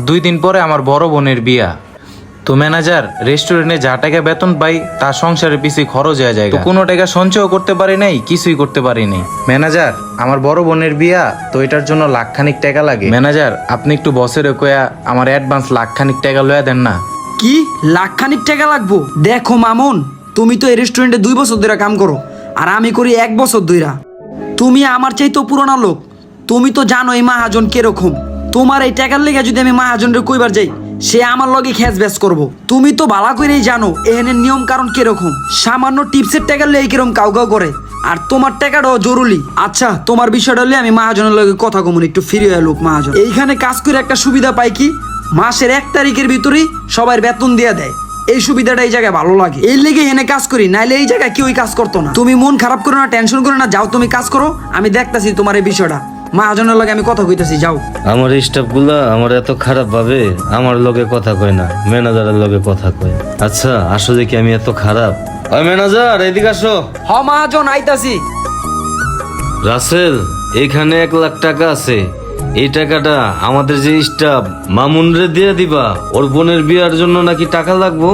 2 দিন পরে আমার বড় বোনের বিয়া। তো ম্যানেজার, রেস্টুরেন্টে যা টাকা বেতন পাই তার সংসারের পিছিয়ে খরচ হয়ে যায়, তো কোনো টাকা সঞ্চয় করতে পারি নাই, কিছুই করতে পারি নাই। ম্যানেজার, আমার বড় বোনের বিয়া, তো এটার জন্য লাখখানিক টাকা লাগে। ম্যানেজার, আপনি একটু বসের কয়া আমার অ্যাডভান্স লাখখানিক টাকা লয়া দেন না। কি লাখখানিক টাকা লাগবো? দেখো মামুন, তুমি তো এই রেস্টুরেন্টে 2 বছর ধরে কাম করো, আর আমি করি 1 বছর ধরে। তুমি আমার চাইতেও পুরোনো লোক, তুমি তো জানো এই মাহাজন কিরকম। তোমার এই টাকার লেগে যদি আমি মাহাজনরে কইবার যাই, সে আমার লগে খেস ব্যাস করবো। তুমি তো ভালো করেই জানো এখানের নিয়ম কারণ কিরকম। সামান্য টিপসের টাকার লেগে কিরকম কাউ কাউ করে, আর তোমার টাকাটাও জরুরি। আচ্ছা, তোমার বিষয়টা হলে আমি মাহাজনের লগে কথা কমুন, একটু ফিরে লোক মাহাজন। এইখানে কাজ করে একটা সুবিধা পাই কি, মাসের 1 তারিখের ভিতরেই সবাই বেতন দিয়ে দেয়। এই সুবিধাটা এই জায়গায় ভালো লাগে, এই লেগে এনে কাজ করি, নাইলে এই জায়গায় কেউই কাজ করতো না। তুমি মন খারাপ করো না, টেনশন করো না, যাও তুমি কাজ করো, আমি দেখতাছি তোমার এই বিষয়টা। মাহাজনের লগে আমি কথা কইতাছি, যাও। আমার স্টাফ গুলা আমার এত খারাপ ভাবে আমার লগে কথা কয় না, ম্যানেজারের লগে কথা কয়। আচ্ছা, আসলে কি আমি এত খারাপ? ওই ম্যানেজার, এদিকে আসো। হ মাহাজন, আইতাছি। রাসেল, এখানে 1 লাখ টাকা আছে। এই টাকাটা আমাদের যে স্টাফ মামুনরে দিয়ে দিবা, ওর বোনের বিয়ার জন্য নাকি টাকা লাগবো।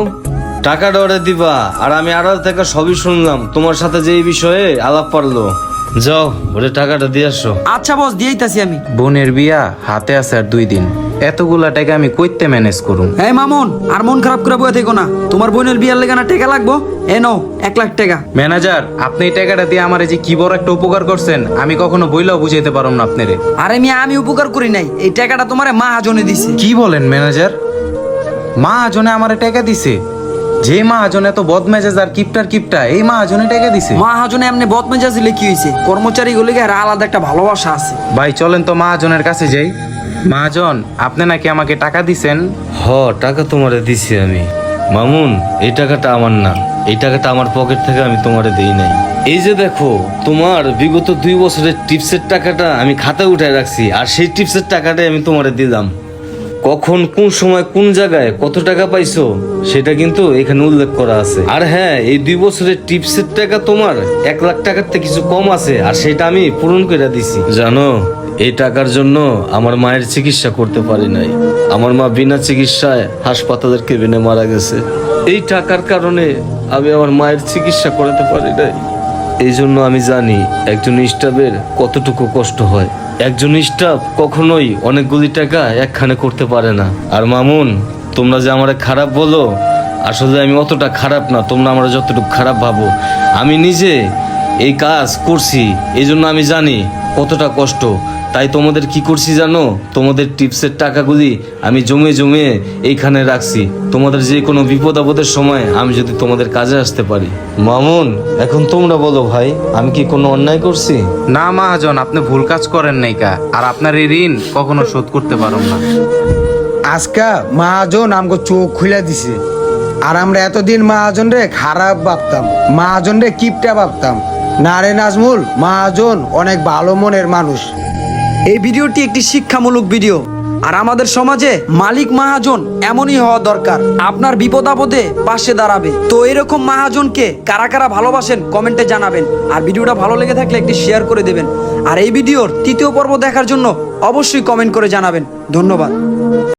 টাকাটা ওরে দিবা, আর আমি আড়াল থেকে সবই শুনলাম তোমার সাথে যে এই বিষয়ে আলাপ পারলো। যাও, ওরে টাকাটা দিয়ে আসো। আচ্ছা বস, দিয়েইতাছি আমি। বোনের বিয়া হাতে আছে আর 2 দিন, এতগুলা টাকা আমি কইতে ম্যানেজ করুম? এই মামুন, আর মন খারাপ করে বয়ে থেকো না, তোমার বোনের বিয়ার লেগে না টাকা লাগবো, এ নাও 1 লাখ টাকা। ম্যানেজার, আপনি এই টাকাটা দিয়ে আমার যে কি বড় একটা উপকার করছেন, আমি কখনো বইলাও বুঝাইতে পারম না আপনারে। আরে মিয়া, আমি উপকার করি নাই, এই টাকাটা তোমারে মাহাজনে দিছে। কি বলেন ম্যানেজার? মাহাজনে আমারে টাকা দিছে? যে মাহাজন এত বদমেজাজ আর কিপটা, এই মাহাজনে টাকা দিছে? মাহাজনে এমনি বদমেজাজ দিলে কি হয়েছে, কর্মচারী গুলি আলাদা একটা ভালোবাসা আছে। ভাই চলেন তো মাহাজনের কাছে যাই। মাহাজন, আপনি নাকি আমাকে টাকা দিছেন? টাকা তোমারে দিছি আমি। মামুন, এই টাকাটা আমার না, এই টাকাটা আমার পকেট থেকে আমি তোমারে দেই নাই। এই যে দেখো, তোমার বিগত 2 বছরের টিপসের টাকাটা আমি খাতায় উঠায় রাখছি, আর সেই টিপসের টাকাটাই আমি তোমারে দিলাম। কখন, কোন সময়, কোন জায়গায় কত টাকা পাইছো সেটা কিন্তু এখানে উল্লেখ করা আছে। আর হ্যাঁ, এই 2 বছরের টিপসের টাকা তোমার 1 লাখ টাকার থেকে কিছু কম আছে, আর সেটা আমি পূরণ করে দিছি। জানো, এই টাকার জন্য আমার মায়ের চিকিৎসা করতে পারি নাই। আমার মা বিনা চিকিৎসায় হাসপাতালের কেবিনে মারা গেছে। এই টাকার কারণে আমি আমার মায়ের চিকিৎসা করাতে পারি নাই। এই জন্য আমি জানি একজন স্টাফের কতটুকু কষ্ট হয়। একজন স্টাফ কখনোই অনেকগুলি টাকা একখানে করতে পারে না। আর মামুন, তোমরা যে আমার খারাপ বলো, আসলে আমি অতটা খারাপ না, তোমরা আমরা যতটুকু খারাপ ভাবো। আমি নিজে এই কাজ করছি, এই জন্য আমি জানি কতটা কষ্ট। তাই তোমাদের কি করছি জানো, তোমাদের টিপসের টাকাগুলি আমি জমে এইখানে রাখছি। তোমাদের যে কোনো বিপদ আপদের সময় আমি যদি তোমাদের কাজে আসতে পারি। মামুন, এখন তোমরা বলো ভাই, আমি কি কোনো অন্যায় করছি? না মহাজন, আপনি ভুল কাজ করেন নাই কা, আর আপনার এই ঋণ কখনো শোধ করতে পারব না। আজকা মাহাজন আমাকে চোখ খুলে দিছে, আর আমরা এতদিন মাহাজন রে খারাপ ভাবতাম, মাহাজন রে কিপটা ভাবতাম। না রে নাজমুল, মাহাজন অনেক ভালো মনের মানুষ। এই ভিডিওটি একটি শিক্ষামূলক ভিডিও, আর আমাদের সমাজে মালিক মাহাজন এমনই হওয়া দরকার, আপনার বিপদ আপদে পাশে দাঁড়াবে। তো এরকম মাহাজনকে কারা কারা ভালোবাসেন কমেন্টে জানাবেন, আর ভিডিওটা ভালো লেগে থাকলে একটি শেয়ার করে দেবেন। আর এই ভিডিওর 3য় পর্ব দেখার জন্য অবশ্যই কমেন্ট করে জানাবেন। ধন্যবাদ।